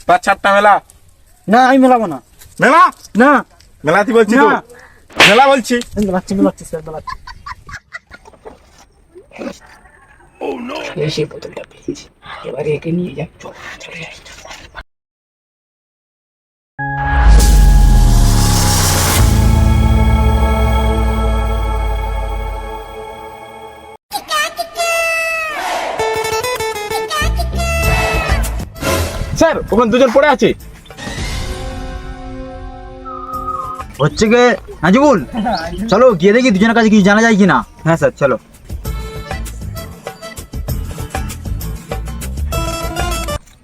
পাঁচ সাতটা মেলা। না আমি মেলাবো না। মেলা না মেলাতে বলছি তো, না। মেলা বলছি। মেলাচ্ছি স্যার মেলাচ্ছি। সেই বোতলটা পেয়েছি, এবারে একে নিয়ে যাক। চলে যাই। স্যার ওখানে দুজন পড়ে আছে। হচ্ছে গে নাজিবুল, চলো গিয়ে দেখি দুজনের কাছে কি জানা যায় কিনা। হ্যাঁ স্যার চলো।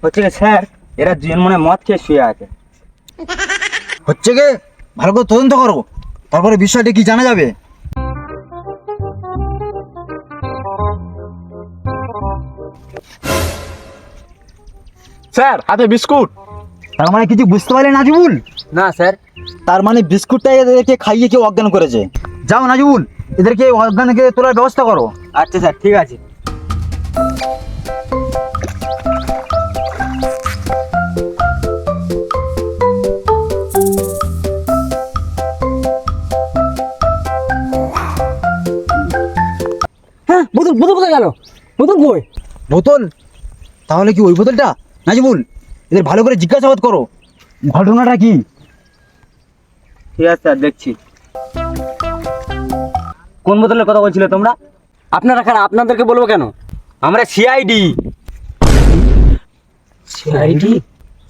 হচ্ছে গে স্যার, এরা দুজন মনে মদ খেয়ে শুয়ে আছে। হচ্ছে গে ভালো করে তদন্ত করো, তারপরে বিষয়টা কি জানা যাবে। স্যার হাতে বিস্কুট। তার মানে কিছু বুঝতে পারলে নাজিবুল? না স্যার। তার মানে বিস্কুটটা এদেরকে খাইয়ে কেউ অজ্ঞান করেছে। যাও নাজিবুল, এদেরকে অজ্ঞানকে তোলার ব্যবস্থা করো। আচ্ছা স্যার ঠিক আছে। হ্যাঁ বোতল বোতল কোথায় গেল? বোতল কই? বোতল? তাহলে কি ওই বোতলটা? নাজিবুল, এদের ভালো করে জিজ্ঞাসাবাদ করো, ঘটনাটা কি। ঠিক আছে স্যার দেখছি। কোন বোতলের কথা বলছিলে তোমরা? আপনারা কেন, আপনাদেরকে বলবো কেন? আমরা সিআইডি। সিআইডি?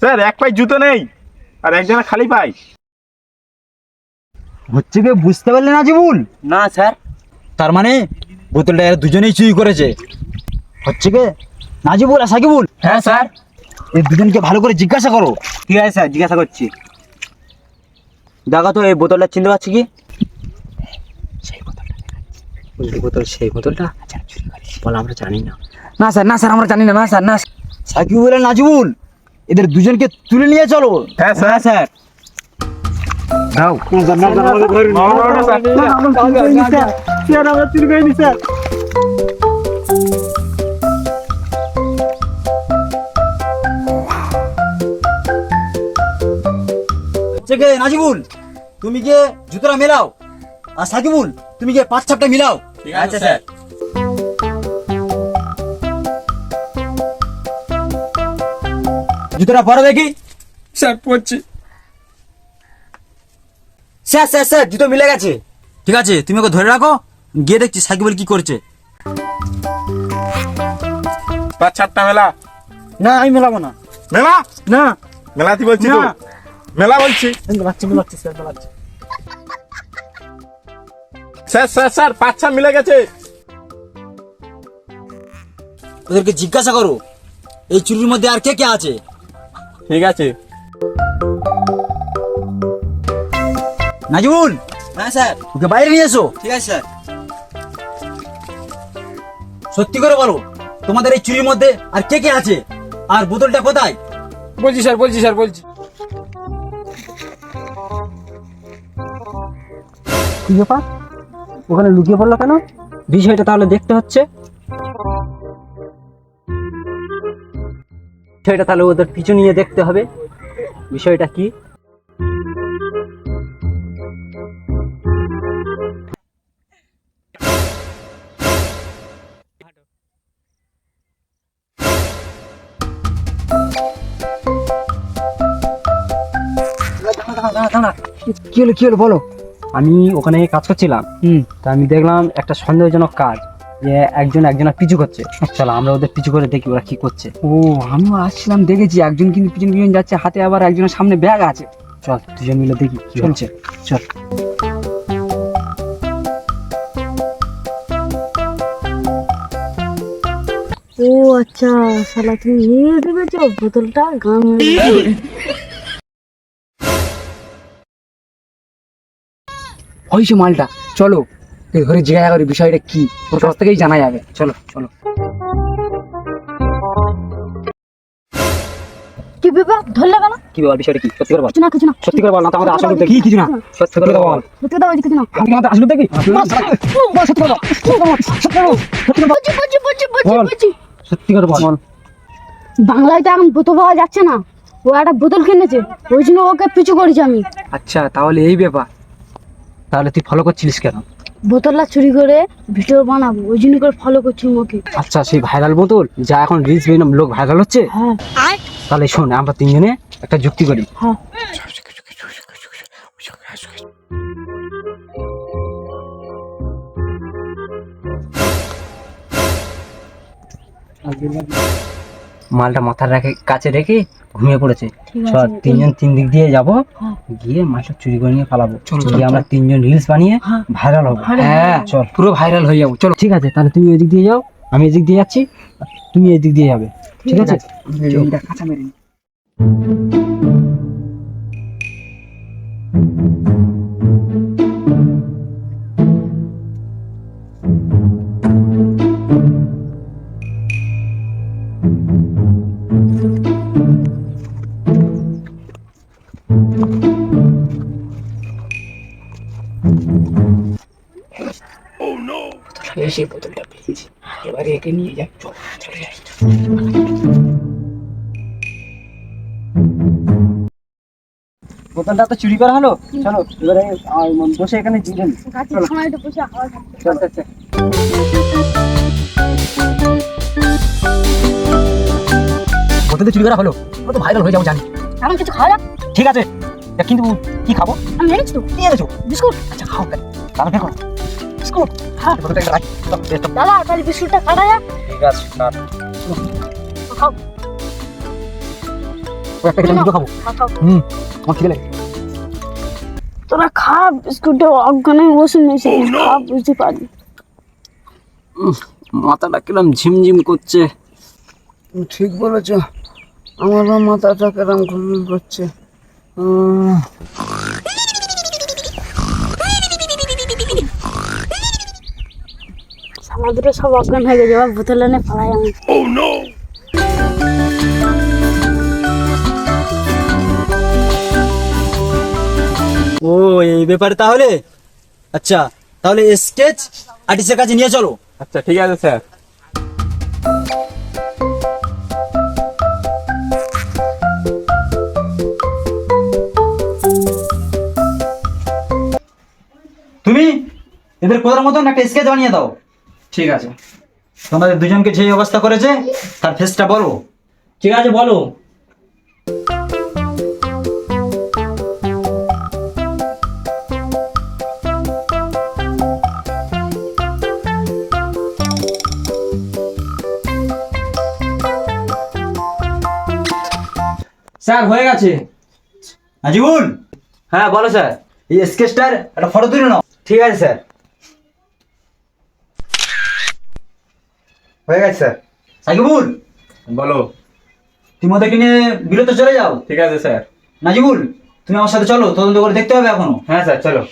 স্যার এক পায়ে জুতো নেই আর একজনের খালি পাই। হচ্ছে কি বুঝতে পারলে নাজিবুল? না স্যার। তার মানে বোতলটা এরা দুজনেই চুরি করেছে। হচ্ছে কি নাজিবুল আর সাকিবুল? হ্যাঁ স্যার। এই দুজনকে ভালো করে জিজ্ঞাসা করো। ঠিক আছে স্যার, জিজ্ঞাসা করছি। দেখো তো এই বোতলটা চিনতে পারছি কি? সেই বোতলটা। ওই বোতল, সেই বোতলটা বল আমরা জানি না। না স্যার, না স্যার, আমরা জানি না। না স্যার, না। সাকিবুল আর নাজিবুল, এদের দুজনকে তুলে নিয়ে চলো। হ্যাঁ স্যার। স্যার দাও। আমরা চুরি করিনি স্যার। হচ্ছে কি নাজিবুল, তুমি গিয়ে জুতোটা মেলাও, আর সাকিবুল তুমি গিয়ে পাঁচ ছাপটা মিলাও। ঠিক আছে স্যার। জুতোটা পরো দেখি। স্যার পড়ছি। স্যার স্যার স্যার, জুতো মিলে গেছে। ঠিক আছে, তুমি ওকে ধরে রাখো, গিয়ে দেখছি সাকিবুল কি করছে। পাঁচ সাতটা মেলা। না আমি মেলাবো না। মেলা না মেলাতে বলছি তো, না। মেলা বলছি। মেলাচ্ছি স্যার মেলাচ্ছি। স্যার স্যার স্যার পাঁচ ছা মিলে গেছে। ওদেরকে জিজ্ঞাসা করো এই চুরির মধ্যে আর কে কে আছে। ঠিক আছে। নাজিবুল, হ্যাঁ স্যার। ওকে বাইরে নিয়ে এসো। ঠিক আছে স্যার। সত্যি করে বলো, তোমাদের এই চুরির মধ্যে আর কে কে আছে, আর বোতলটা কোথায়? বলছি স্যার বলছি। কি ব্যাপার, ওখানে লুকিয়ে পড়লো কেন? বিষয়টা তাহলে দেখতে হচ্ছে। বিষয়টা তাহলে ওদের পিছু নিয়ে দেখতে হবে, বিষয়টা কি। কি হলো বলো। আমি ওখানে কাজ করছিলাম, তা আমি দেখলাম একটা সন্দেহজনক কাজ, যে একজনের পিছু করছে। চলো আমরা ওদের পিছু করে দেখি ওরা কি করছে। ও আমিও আসছিলাম, দেখেছি একজন কিন্তু পিছন যাচ্ছে, হাতে আবার একজনের সামনে ব্যাগ আছে। চল দুজন মিলে দেখি কি হচ্ছে। চল। ও আচ্ছা, শালা তুমি নিয়ে ভেবেছো বোতলটা গান। হয়েছে মালটা, চলো ধরে জিজ্ঞাসা করি বিষয়টা কি, ওর কাছ থেকেই জানা যাবে। চলো চলো। কি ব্যাপার, ধরলে কেন? কি বল বিষয়টা কি, সত্যি করে বল। কিছু না সত্যি করে বল, না তো আমাদের আসল দেখি। কিছু না, সত্যি করে বল। সত্যি কথা বলছি, কিছু না। আমাদের আসল দেখি। সত্যি করে বল। বলছি। সত্যি করে বল। বাংলায় তো এখন বোতল পাওয়া যাচ্ছে না, ও একটা বোতল কিনেছে, ওই জন্য ওকে পিছু করেছি আমি। আচ্ছা, তাহলে এই ব্যাপার। তাহলে তুই ফলো করছিলিস কেন? বোতলটা চুরি করে ভিডিও বানাবো, ওই জন্য করে ফলো করছি ওকে। আচ্ছা, সেই ভাইরাল বোতল যা এখন রিলস বিভিন্ন লোক ভাইরাল হচ্ছে। হ্যাঁ তাহলে শোন, আমরা তিনজনে একটা যুক্তি করি। হ্যাঁ। মালটা মাথার কাছে রেখে ঘুমিয়ে পড়েছে। ঠিক চল আছে। তিনজন তিন দিক দিয়ে যাবো, হ্যাঁ। গিয়ে মালটা চুরি করে নিয়ে পালাবো। গিয়ে আমরা তিনজন রিলস বানিয়ে হ্যাঁ। ভাইরাল হবো। ভাইরাল হ্যাঁ, চল পুরো ভাইরাল হয়ে যাবো। চলো, ঠিক আছে, তাহলে তুমি এদিক দিয়ে যাও, আমি এদিক দিয়ে যাচ্ছি, তুমি এদিক দিয়ে যাবে। ঠিক আছে, কাঁচা মেরে নি। এসে বোতলটা পেয়েছি, এবারে একে নিয়ে যাই। চল, চলে যাই। বোতলটা তো চুরি করা হলো, চলো এবারে বসে এখানে জিরে নি। গাছের ছায়াতে বসে হাওয়া খাচ্ছি। চল, চল, চল। বোতল তো চুরি করা হলো, ও তো ভাইরাল হয়ে যাবো জানি। এখন কিছু খাওয়া যাক। ঠিক আছে, কিন্তু কি খাবো? আমি এনেছি তো কি এনেছো? বিস্কুট। আচ্ছা, খাও তাহলে দেখো বিস্কুট হ্যাঁ। বোতলটা একটা রাখি। চল, বেশ, চল। দাদা তাহলে বিস্কুটটা কাটা যাক। ঠিক আছে, কাট। খাও ও একটা খেলে দুটো খাবো। খাও। আমার খিদে লেগে। তোরা খা, বিস্কুটটা অজ্ঞানে বসে নিয়েছে, খা বুঝতে পারবি। মাথাটা কিরম ঝিমঝিম করছে। ঠিক বলেছ, আমারও মাথাটা কিরম ঘুরঘুর করছে। শালা দুটো সব অজ্ঞান হয়ে গেছে, এবার বোতল এনে পালাই আমি। ও এই ব্যাপারে তাহলে। আচ্ছা, তাহলে স্কেচ আর্টিস্টের কাছে নিয়ে চলো। আচ্ছা ঠিক আছে স্যার। তুমি এদের কোথার মতন একটা স্কেচ বানিয়ে দাও। ঠিক আছে। তোমাদের দুজনকে যে অবস্থা করেছে তার ফেসটা বলো। ঠিক আছে, বলো। স্যার, হয়ে গেছে। নাজিবুল, হ্যাঁ, বলো স্যার। এই স্কেচটার একটা ফটো তুলে নাও। ঠিক আছে স্যার। হয়ে গেছে স্যার। সাকিবুল, বলো। তুমি ওদেরকে নিয়ে বিরতে চলে যাও। ঠিক আছে স্যার। নাজিবুল, তুমি আমার সাথে চলো, তদন্ত করে দেখতে হবে এখনো। হ্যাঁ স্যার, চলো।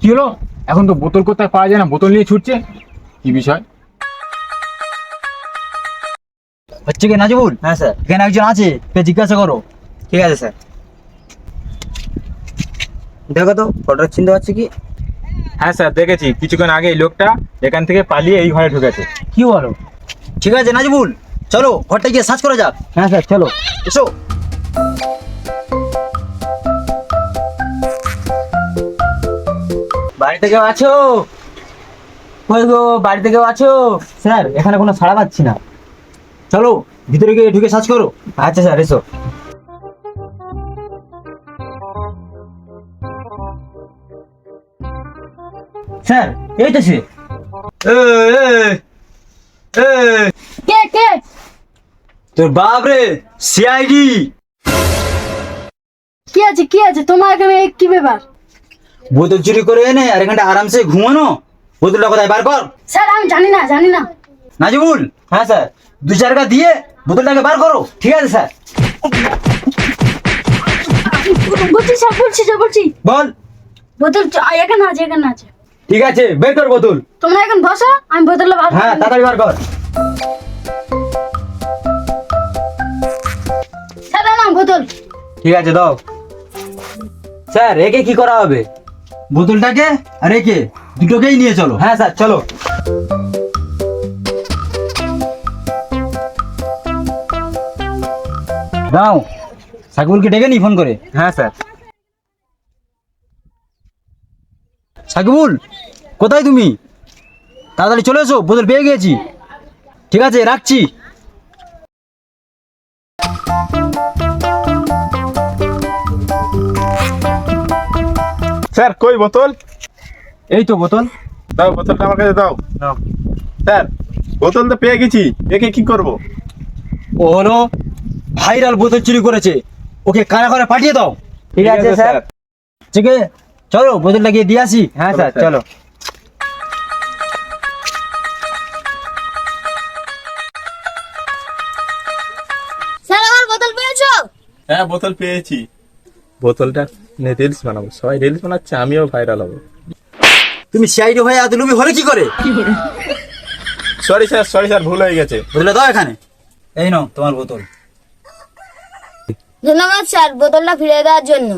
কি হলো? এখন তো বোতল কোথায় পাওয়া যায় না, বোতল নিয়ে ছুটছে, কি বিষয়? হচ্ছে কি নাজিবুল? হ্যাঁ স্যার। এখানে একজন আছে, কে জিজ্ঞাসা করো। ঠিক আছে স্যার। দেখো তো ফটোটা চিনতে পারছি কি? হ্যাঁ স্যার, দেখেছি কিছুক্ষণ আগে এই লোকটা এখান থেকে পালিয়ে এই ঘরে ঢুকেছে। কি বলো? ঠিক আছে নাজিবুল, চলো ঘরটা গিয়ে সার্চ করা যাক। হ্যাঁ স্যার, চলো। এসো। বাড়িতে কেউ আছো? কই গো, বাড়িতে কেউ আছো? স্যার, এখানে কোনো সাড়া পাচ্ছি না। চলো ভিতরে গিয়ে ঢুকে সার্চ করো। আচ্ছা স্যার, এসো। স্যার, এই তো সে। কে কে? তোর বাপ রে, সিআইডি। কি আছে কি আছে তোমার এখানে, কি ব্যাপার? বোতল চুরি করে এনে আর এখানটা আরামসে ঘুমানো। বোতলটা কোথায় বার কর। স্যার আমি জানি না। নাজিবুল, হ্যাঁ স্যার। 2-4 টাকা দিয়ে বোতলটাকে বার করো। ঠিক আছে স্যার। বলছি বল। বোতল এখানে আছে। ঠিক আছে, বের কর বোতল। তোমরা এখন বসো, আমি বোতলটা বার হ্যাঁ, তাড়াতাড়ি বার কর। স্যার না বোতল। ঠিক আছে, দাও। স্যার, একে কি করা হবে? বোতলটাকে আর একে দুটোকেই নিয়ে চলো। হ্যাঁ স্যার চলো। দাও, সাকিবুলকে ডেকে নি ফোন করে। হ্যাঁ স্যার। সাকিবুল, কোথায় তুমি? তাড়াতাড়ি চলে এসো, বোতল পেয়ে গিয়েছি। ঠিক আছে, রাখছি। স্যার কই বোতল? এই তো বোতল। দাও বোতলটা আমার কাছে দাও। স্যার বোতল তো পেয়ে গেছি, একে কি করব? ও হলো ভাইরাল বোতল চুরি করেছে, ওকে কারা করে পাঠিয়ে দাও। ঠিক আছে স্যার। ঠিক আছে, চলো বোতলটা গিয়ে দিয়ে আসি। হ্যাঁ স্যার চলো। স্যার আমার বোতল পেয়েছো? হ্যাঁ বোতল পেয়েছি। বোতলটা রিলস বানাবো, সবাই রিলস বানাচ্ছে, আমিও ভাইরাল হবো। তুমি সিআইডি হয়ে এত লুবি হলে কি করে? সরি স্যার ভুল হয়ে গেছে। বোতলটা দাও এখানে। এই নাও তোমার বোতল। ধন্যবাদ স্যার বোতলটা ফিরিয়ে দেওয়ার জন্য।